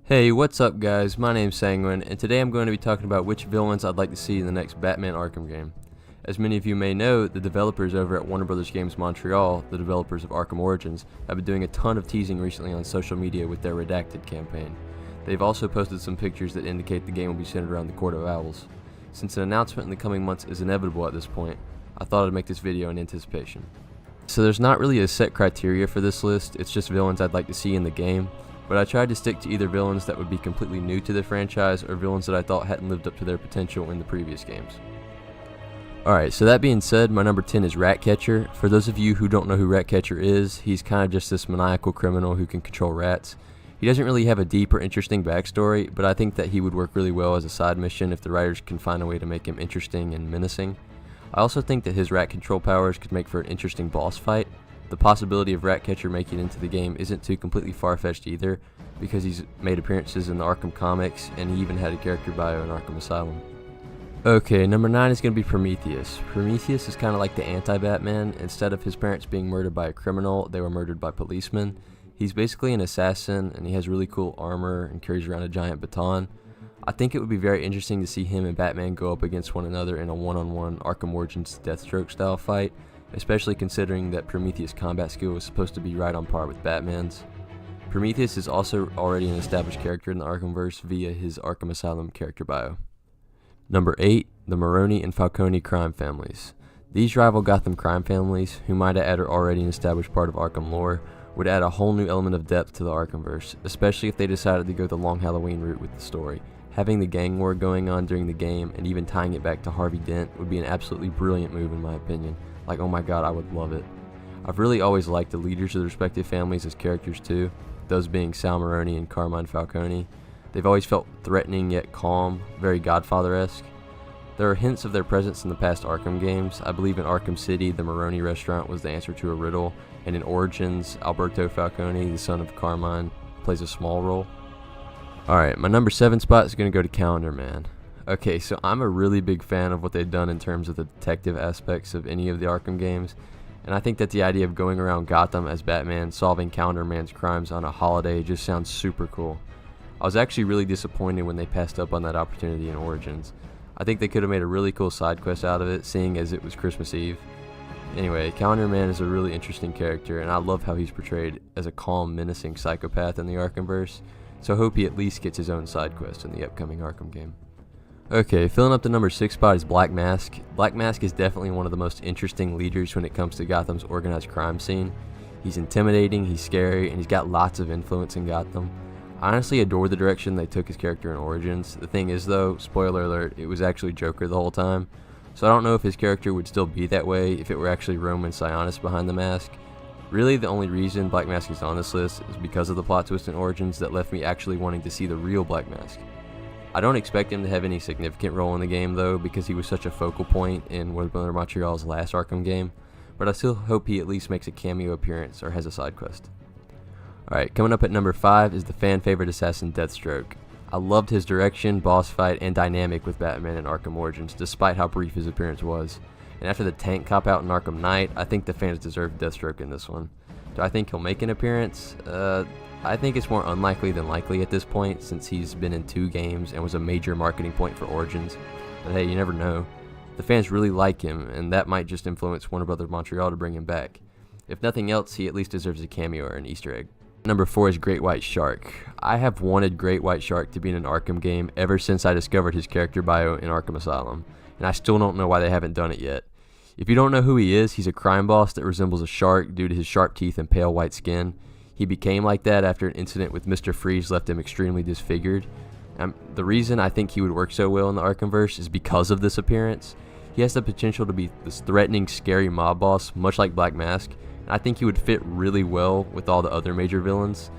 Hey, what's up guys? My name's Sanguine, and today I'm going to be talking about which villains I'd like to see in the next Batman Arkham game. As many of you may know, the developers over at Warner Bros. Games Montreal, the developers of Arkham Origins, have been doing a ton of teasing recently on social media with their Redacted campaign. They've also posted some pictures that indicate the game will be centered around the Court of Owls. Since an announcement in the coming months is inevitable at this point, I thought I'd make this video in anticipation. So there's not really a set criteria for this list, it's just villains I'd like to see in the game. But I tried to stick to either villains that would be completely new to the franchise or villains that I thought hadn't lived up to their potential in the previous games. Alright, so that being said, my number 10 is Ratcatcher. For those of you who don't know who Ratcatcher is, he's kind of just this maniacal criminal who can control rats. He doesn't really have a deep or interesting backstory, but I think that he would work really well as a side mission if the writers can find a way to make him interesting and menacing. I also think that his rat control powers could make for an interesting boss fight. The possibility of Ratcatcher making it into the game isn't too completely far-fetched either, because he's made appearances in the Arkham comics, and he even had a character bio in Arkham Asylum. Okay, number 9 is going to be Prometheus. Prometheus is kind of like the anti-Batman. Instead of his parents being murdered by a criminal, they were murdered by policemen. He's basically an assassin, and he has really cool armor and carries around a giant baton. I think it would be very interesting to see him and Batman go up against one another in a one-on-one Arkham Origins Deathstroke style fight, especially considering that Prometheus' combat skill was supposed to be right on par with Batman's. Prometheus is also already an established character in the Arkhamverse via his Arkham Asylum character bio. Number 8, the Maroni and Falcone crime families. These rival Gotham crime families, who might add are already an established part of Arkham lore, would add a whole new element of depth to the Arkhamverse, especially if they decided to go the long Halloween route with the story. Having the gang war going on during the game and even tying it back to Harvey Dent would be an absolutely brilliant move in my opinion. Like, oh my god, I would love it. I've really always liked the leaders of the respective families as characters too, those being Sal Maroni and Carmine Falcone. They've always felt threatening yet calm, very Godfather-esque. There are hints of their presence in the past Arkham games. I believe in Arkham City, the Maroni restaurant was the answer to a riddle, and in Origins, Alberto Falcone, the son of Carmine, plays a small role. Alright, my number 7 spot is going to go to Calendar Man. Okay, so I'm a really big fan of what they've done in terms of the detective aspects of any of the Arkham games, and I think that the idea of going around Gotham as Batman solving Calendar Man's crimes on a holiday just sounds super cool. I was actually really disappointed when they passed up on that opportunity in Origins. I think they could have made a really cool side quest out of it, seeing as it was Christmas Eve. Anyway, Calendar Man is a really interesting character, and I love how he's portrayed as a calm, menacing psychopath in the Arkhamverse, so I hope he at least gets his own side quest in the upcoming Arkham game. Okay, filling up the number 6 spot is Black Mask. Black Mask is definitely one of the most interesting leaders when it comes to Gotham's organized crime scene. He's intimidating, he's scary, and he's got lots of influence in Gotham. I honestly adore the direction they took his character in Origins. The thing is though, spoiler alert, it was actually Joker the whole time. So I don't know if his character would still be that way if it were actually Roman Sionis behind the mask. Really, the only reason Black Mask is on this list is because of the plot twist in Origins that left me actually wanting to see the real Black Mask. I don't expect him to have any significant role in the game though, because he was such a focal point in Warner Bros. Montreal's last Arkham game, but I still hope he at least makes a cameo appearance or has a side quest. Alright, coming up at number 5 is the fan favorite assassin Deathstroke. I loved his direction, boss fight, and dynamic with Batman in Arkham Origins, despite how brief his appearance was. And after the tank cop out in Arkham Knight, I think the fans deserve Deathstroke in this one. Do I think he'll make an appearance? I think it's more unlikely than likely at this point, since he's been in 2 games and was a major marketing point for Origins. But hey, you never know. The fans really like him, and that might just influence Warner Bros. Montreal to bring him back. If nothing else, he at least deserves a cameo or an Easter egg. Number 4 is Great White Shark. I have wanted Great White Shark to be in an Arkham game ever since I discovered his character bio in Arkham Asylum, and I still don't know why they haven't done it yet. If you don't know who he is, he's a crime boss that resembles a shark due to his sharp teeth and pale white skin. He became like that after an incident with Mr. Freeze left him extremely disfigured. The reason I think he would work so well in the Arkhamverse is because of this appearance. He has the potential to be this threatening, scary mob boss, much like Black Mask, and I think he would fit really well with all the other major villains.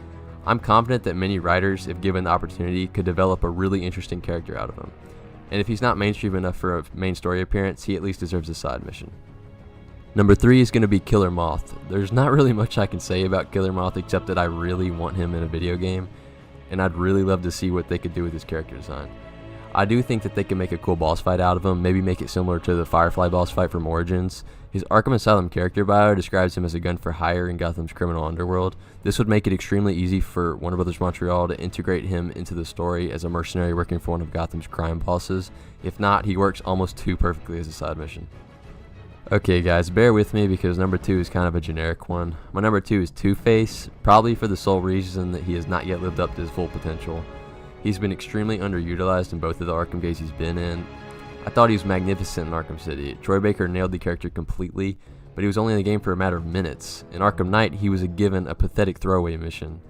I'm confident that many writers, if given the opportunity, could develop a really interesting character out of him. And if he's not mainstream enough for a main story appearance, he at least deserves a side mission. Number 3 is going to be Killer Moth. There's not really much I can say about Killer Moth except that I really want him in a video game, and I'd really love to see what they could do with his character design. I do think that they can make a cool boss fight out of him, maybe make it similar to the Firefly boss fight from Origins. His Arkham Asylum character bio describes him as a gun for hire in Gotham's criminal underworld. This would make it extremely easy for Warner Bros. Montreal to integrate him into the story as a mercenary working for one of Gotham's crime bosses. If not, he works almost too perfectly as a side mission. Okay guys, bear with me because number 2 is kind of a generic one. My number 2 is Two-Face, probably for the sole reason that he has not yet lived up to his full potential. He's been extremely underutilized in both of the Arkham games he's been in. I thought he was magnificent in Arkham City. Troy Baker nailed the character completely, but he was only in the game for a matter of minutes. In Arkham Knight, he was given a pathetic throwaway mission.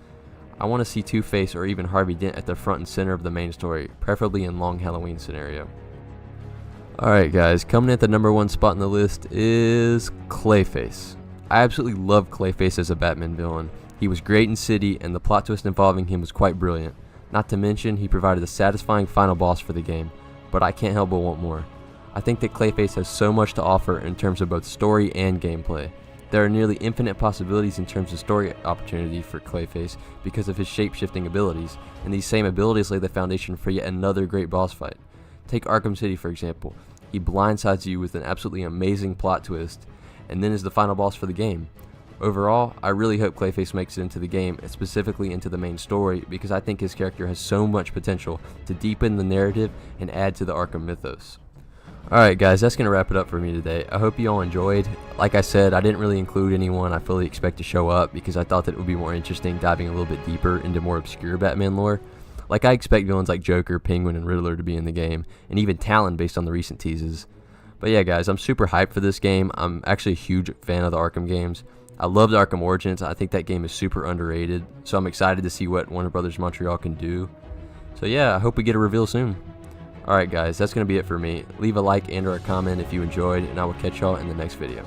I want to see Two-Face or even Harvey Dent at the front and center of the main story, preferably in Long Halloween scenario. Alright guys, coming at the number 1 spot on the list is Clayface. I absolutely love Clayface as a Batman villain. He was great in City, and the plot twist involving him was quite brilliant. Not to mention, he provided a satisfying final boss for the game, but I can't help but want more. I think that Clayface has so much to offer in terms of both story and gameplay. There are nearly infinite possibilities in terms of story opportunity for Clayface because of his shape-shifting abilities, and these same abilities lay the foundation for yet another great boss fight. Take Arkham City for example. He blindsides you with an absolutely amazing plot twist, and then is the final boss for the game. Overall, I really hope Clayface makes it into the game, and specifically into the main story, because I think his character has so much potential to deepen the narrative and add to the Arkham mythos. Alright guys, that's going to wrap it up for me today. I hope you all enjoyed. Like I said, I didn't really include anyone I fully expect to show up because I thought that it would be more interesting diving a little bit deeper into more obscure Batman lore. Like I expect villains like Joker, Penguin, and Riddler to be in the game, and even Talon based on the recent teases. But yeah guys, I'm super hyped for this game. I'm actually a huge fan of the Arkham games. I loved Arkham Origins. I think that game is super underrated, so I'm excited to see what Warner Bros. Montreal can do. So yeah, I hope we get a reveal soon. Alright guys, that's going to be it for me. Leave a like and or a comment if you enjoyed, and I will catch y'all in the next video.